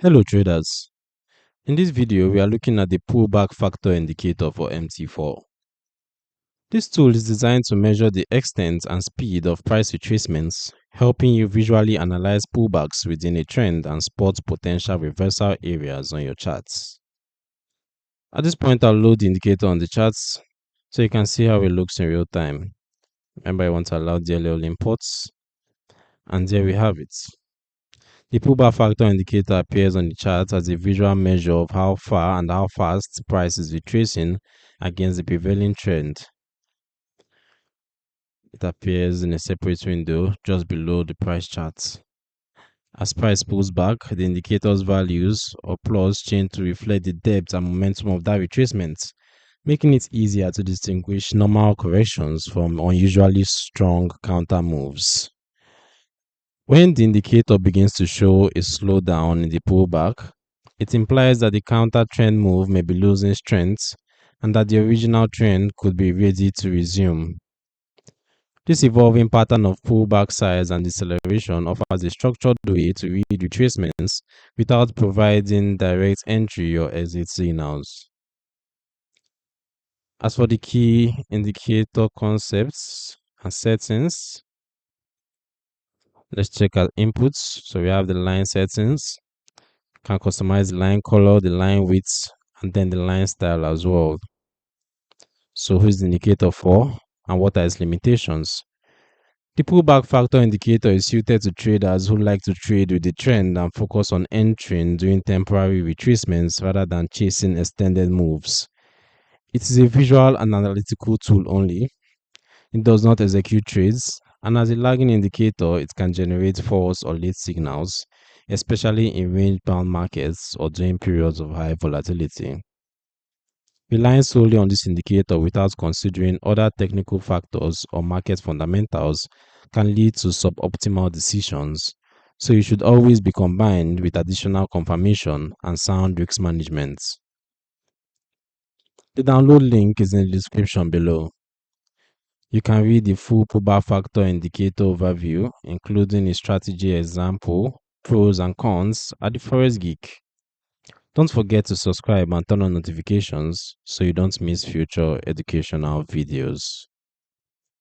Hello traders, in this video we are looking at the pullback factor indicator for MT4. This tool is designed to measure the extent and speed of price retracements, helping you visually analyze pullbacks within a trend and spot potential reversal areas on your charts. At this point I'll load the indicator on the charts so you can see how it looks in real time. Remember, you want to allow DLL imports, and there we have it. The pullback factor indicator appears on the chart as a visual measure of how far and how fast price is retracing against the prevailing trend. It appears in a separate window just below the price chart. As price pulls back, the indicator's values or plus change to reflect the depth and momentum of that retracement, making it easier to distinguish normal corrections from unusually strong counter moves. When the indicator begins to show a slowdown in the pullback, it implies that the counter trend move may be losing strength and that the original trend could be ready to resume. This evolving pattern of pullback size and deceleration offers a structured way to read retracements without providing direct entry or exit signals. As for the key indicator concepts and settings, let's check out inputs. So we have the line settings. Can customize the line color, the line width, and then the line style as well. So who is the indicator for and what are its limitations? The pullback factor indicator is suited to traders who like to trade with the trend and focus on entering during temporary retracements rather than chasing extended moves. It is a visual and analytical tool only. It does not execute trades, and as a lagging indicator, it can generate false or late signals, especially in range-bound markets or during periods of high volatility. Relying solely on this indicator without considering other technical factors or market fundamentals can lead to suboptimal decisions, so it should always be combined with additional confirmation and sound risk management. The download link is in the description below. You can read the full pullback factor indicator overview, including a strategy example, pros and cons, at the Forex Geek. Don't forget to subscribe and turn on notifications so you don't miss future educational videos.